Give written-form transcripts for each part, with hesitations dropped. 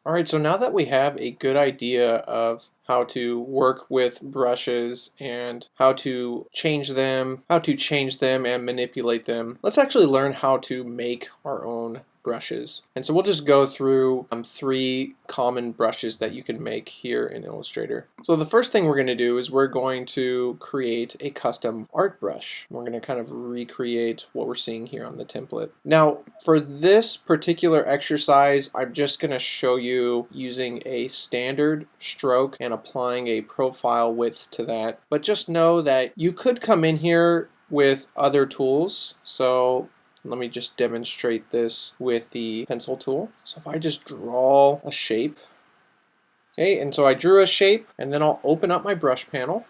Alright, so now that we have a good idea of how to work with brushes and how to change them and manipulate them, let's actually learn how to make our own brushes. And so we'll just go through 3 common brushes that you can make here in Illustrator. So the first thing we're going to do is we're going to create a custom art brush. We're going to kind of recreate what we're seeing here on the template. Now for this particular exercise, I'm just going to show you using a standard stroke and applying a profile width to that. But just know that you could come in here with other tools. So let me just demonstrate this with the pencil tool. So if I just draw a shape, okay, and so I drew a shape, and then I'll open up my brush panel.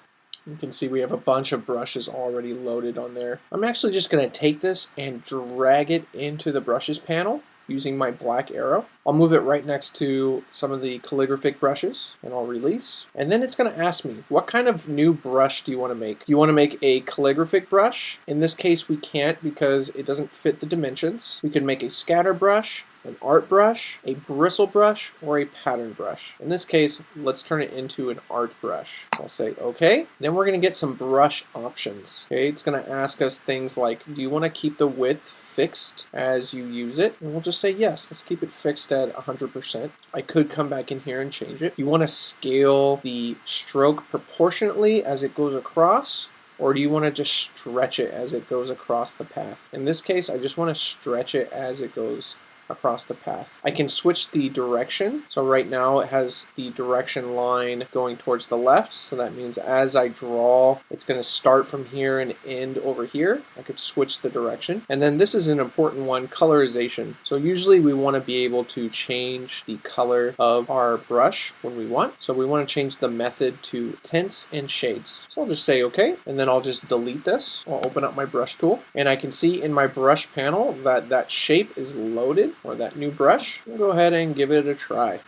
You can see we have a bunch of brushes already loaded on there. I'm actually just going to take this and drag it into the brushes panel using my black arrow. I'll move it right next to some of the calligraphic brushes and I'll release. And then it's going to ask me, what kind of new brush do you want to make? Do you want to make a calligraphic brush? In this case we can't because it doesn't fit the dimensions. We can make a scatter brush, an art brush, a bristle brush, or a pattern brush. In this case, let's turn it into an art brush. I'll say okay. Then we're going to get some brush options. Okay, it's going to ask us things like, do you want to keep the width fixed as you use it? And we'll just say yes, let's keep it fixed at 100%. I could come back in here and change it. You want to scale the stroke proportionately as it goes across, or do you want to just stretch it as it goes across the path? In this case, I just want to stretch it as it goes across the path. I can switch the direction. So right now it has the direction line going towards the left. So that means as I draw, it's going to start from here and end over here. I could switch the direction. And then this is an important one, colorization. So usually we want to be able to change the color of our brush when we want. So we want to change the method to tints and shades. So I'll just say okay, and then I'll just delete this. I'll open up my brush tool, and I can see in my brush panel that that shape is loaded, or that new brush. We'll go ahead and give it a try.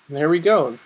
And there we go.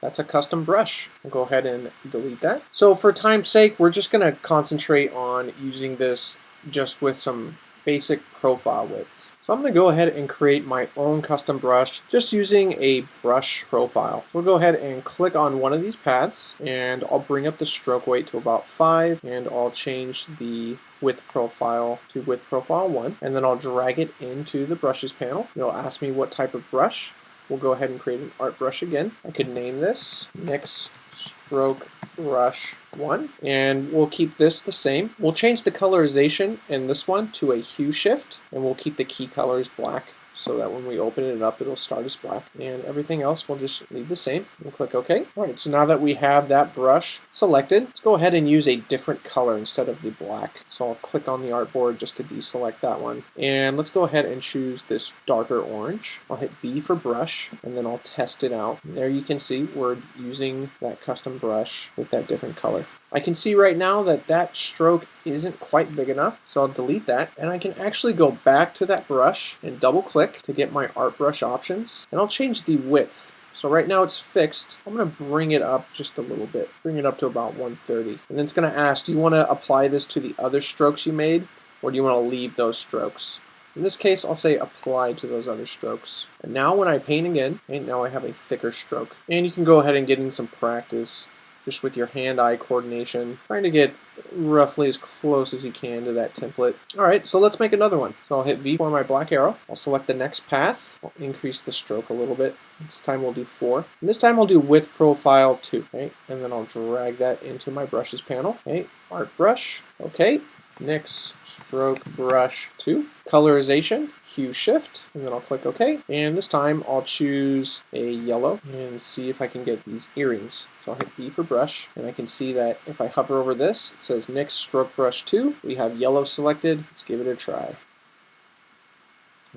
That's a custom brush. We'll go ahead and delete that. So for time's sake, we're just going to concentrate on using this just with some basic profile widths. So I'm going to go ahead and create my own custom brush just using a brush profile. So we'll go ahead and click on one of these paths, and I'll bring up the stroke weight to about 5, and I'll change the width profile to width profile 1, and then I'll drag it into the brushes panel. It'll ask me what type of brush. We'll go ahead and create an art brush again. I could name this NYX Stroke Brush 1, and we'll keep this the same. We'll change the colorization in this one to a hue shift, and we'll keep the key colors black, so that when we open it up, it'll start as black. And everything else we'll just leave the same. We'll click OK. Alright, so now that we have that brush selected, let's go ahead and use a different color instead of the black. So I'll click on the artboard just to deselect that one. And let's go ahead and choose this darker orange. I'll hit B for brush, and then I'll test it out. And there you can see we're using that custom brush with that different color. I can see right now that that stroke isn't quite big enough, so I'll delete that, and I can actually go back to that brush and double click to get my art brush options, and I'll change the width. So right now it's fixed. I'm going to bring it up just a little bit, bring it up to about 130, and then it's going to ask, do you want to apply this to the other strokes you made, or do you want to leave those strokes? In this case, I'll say apply to those other strokes. And now when I paint again, and now I have a thicker stroke. And you can go ahead and get in some practice just with your hand-eye coordination, trying to get roughly as close as you can to that template. Alright, so let's make another one. So I'll hit V for my black arrow. I'll select the next path. I'll increase the stroke a little bit. This time we'll do 4. And this time I'll do width profile 2. Okay, and then I'll drag that into my brushes panel. Okay, art brush. Okay. NYX Stroke Brush 2. Colorization, hue shift, and then I'll click OK. And this time I'll choose a yellow and see if I can get these earrings. So I'll hit B for brush, and I can see that if I hover over this, it says NYX Stroke Brush 2. We have yellow selected. Let's give it a try.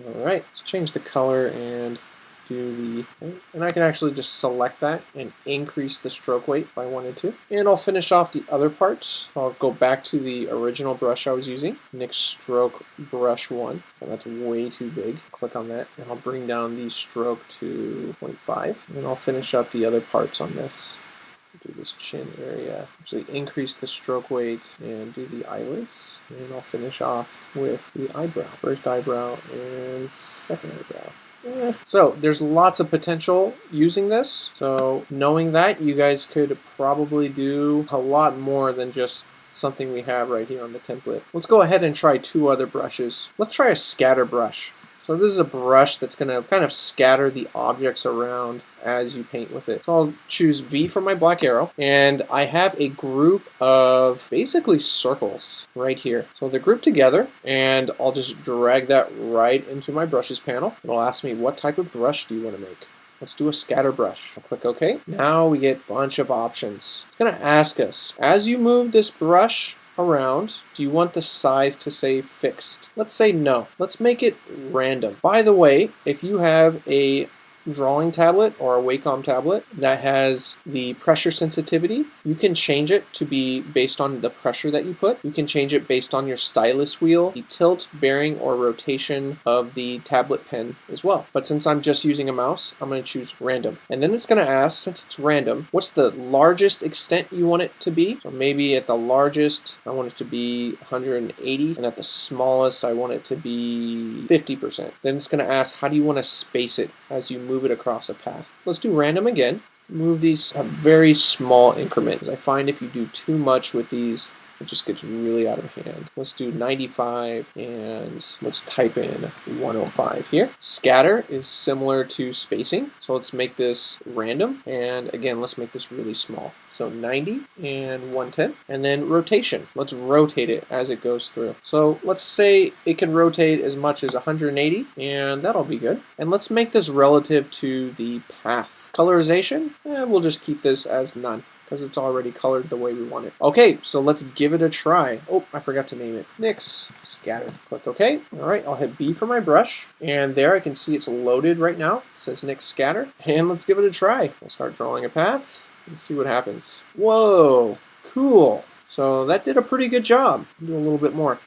Alright, let's change the color and do the, and I can actually just select that and increase the stroke weight if I wanted to. And I'll finish off the other parts. I'll go back to the original brush I was using, NYX Stroke Brush 1. So that's way too big. Click on that, and I'll bring down the stroke to 0.5. And I'll finish up the other parts on this. Do this chin area, actually increase the stroke weight and do the eyelids, and I'll finish off with the eyebrow, first eyebrow and second eyebrow. So there's lots of potential using this. So knowing that, you guys could probably do a lot more than just something we have right here on the template. Let's go ahead and try 2 other brushes. Let's try a scatter brush. So this is a brush that's going to kind of scatter the objects around as you paint with it. So I'll choose V for my black arrow, and I have a group of basically circles right here. So they're grouped together, and I'll just drag that right into my brushes panel. It'll ask me, what type of brush do you want to make? Let's do a scatter brush. I'll click OK. Now we get a bunch of options. It's going to ask us, as you move this brush around, do you want the size to say fixed? Let's say no. Let's make it random. By the way, if you have a drawing tablet or a Wacom tablet that has the pressure sensitivity, you can change it to be based on the pressure that you put. You can change it based on your stylus wheel, the tilt, bearing, or rotation of the tablet pen as well. But since I'm just using a mouse, I'm going to choose random. And then it's going to ask, since it's random, what's the largest extent you want it to be? So maybe at the largest, I want it to be 180, and at the smallest, I want it to be 50%. Then it's going to ask, how do you want to space it as you move it across a path? Let's do random again. Move these a very small increments. I find if you do too much with these, it just gets really out of hand. Let's do 95 and let's type in 105 here. Scatter is similar to spacing, so let's make this random, and again let's make this really small. So 90 and 110, and then rotation. Let's rotate it as it goes through. So let's say it can rotate as much as 180, and that'll be good. And let's make this relative to the path. Colorization, we'll just keep this as none, because it's already colored the way we want it. Okay, so let's give it a try. Oh, I forgot to name it. Nix Scatter. Click OK. All right, I'll hit B for my brush, and there I can see it's loaded right now. It says Nix Scatter, and let's give it a try. We'll start drawing a path and see what happens. Whoa, cool. So that did a pretty good job. I'll do a little bit more.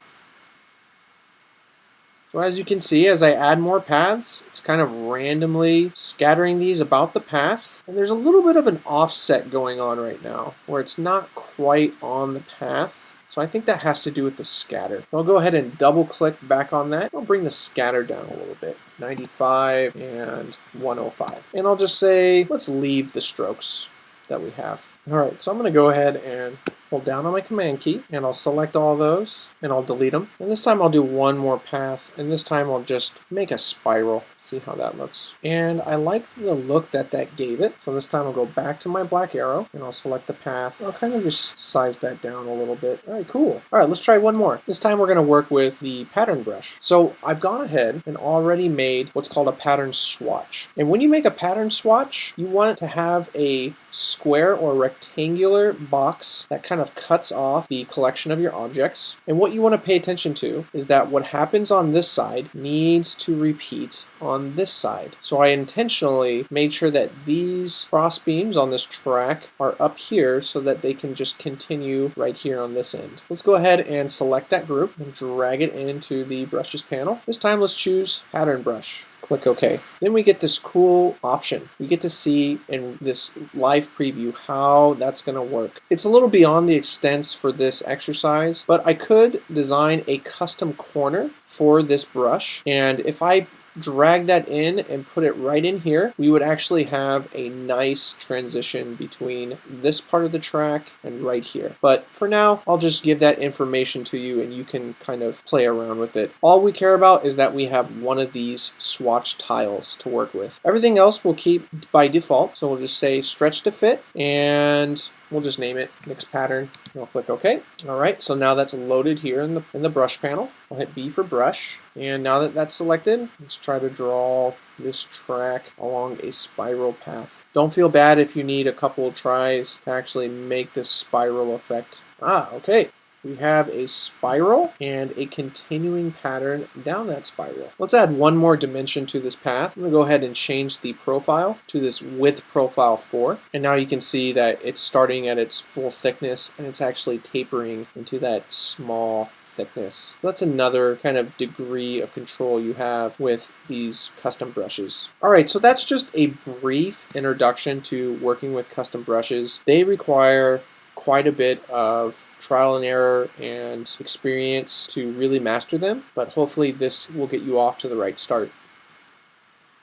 So as you can see, as I add more paths, it's kind of randomly scattering these about the path. And there's a little bit of an offset going on right now, where it's not quite on the path. So I think that has to do with the scatter. I'll go ahead and double click back on that. I'll bring the scatter down a little bit. 95 and 105. And I'll just say, let's leave the strokes that we have. All right, so I'm going to go ahead and hold down on my command key, and I'll select all those, and I'll delete them. And this time I'll do one more path, and this time I'll just make a spiral. See how that looks. And I like the look that that gave it. So this time I'll go back to my black arrow, and I'll select the path. I'll kind of just size that down a little bit. All right, cool. All right, let's try one more. This time we're going to work with the pattern brush. So I've gone ahead and already made what's called a pattern swatch. And when you make a pattern swatch, you want to have a square or rectangular box that kind of cuts off the collection of your objects. And what you want to pay attention to is that what happens on this side needs to repeat on this side. So I intentionally made sure that these cross beams on this track are up here so that they can just continue right here on this end. Let's go ahead and select that group and drag it into the brushes panel. This time let's choose pattern brush. Click OK. Then we get this cool option. We get to see in this live preview how that's going to work. It's a little beyond the extents for this exercise, but I could design a custom corner for this brush. And if I drag that in and put it right in here, we would actually have a nice transition between this part of the track and right here. But for now, I'll just give that information to you and you can kind of play around with it. All we care about is that we have one of these swatch tiles to work with. Everything else we'll keep by default, so we'll just say stretch to fit, and we'll just name it Nix Pattern. I'll click OK. All right, so now that's loaded here in the brush panel. I'll hit B for brush, and now that that's selected, let's try to draw this track along a spiral path. Don't feel bad if you need a couple of tries to actually make this spiral effect. Okay. We have a spiral and a continuing pattern down that spiral. Let's add one more dimension to this path. I'm going to go ahead and change the profile to this width profile 4. And now you can see that it's starting at its full thickness and it's actually tapering into that small thickness. So that's another kind of degree of control you have with these custom brushes. Alright, so that's just a brief introduction to working with custom brushes. They require quite a bit of trial and error and experience to really master them, but hopefully this will get you off to the right start.